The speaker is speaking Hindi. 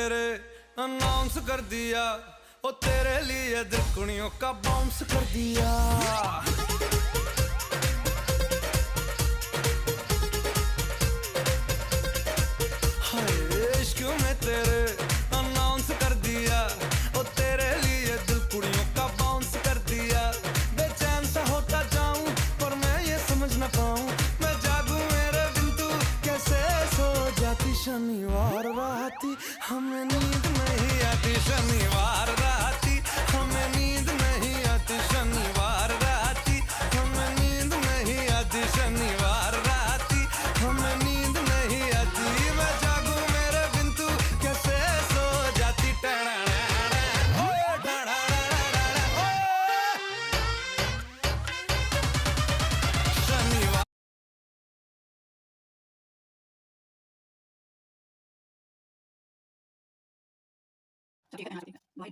तेरे अनाउंस कर दिया, ओ तेरे लिए दिलकुड़ियों का बाउंस कर दिया। हाय इश्क में तेरे अनाउंस कर दिया, ओ तेरे लिए दिलकुड़ियों का बाउंस कर दिया। बेचैन सा होता जाऊं पर मैं ये समझ ना पाऊं, मैं जागूं मेरे बिन तू कैसे सो जाती। शनिवार राती हमें नींद नहीं आती, शनिवार राती हमें नींद नहीं आती, शनिवार राती हमें नींद नहीं आती, शनिवार राती हमें नींद नहीं आती। मैं जागूं मेरे बिन तू कैसे सो जाती। शनिवार ठीक है भाई,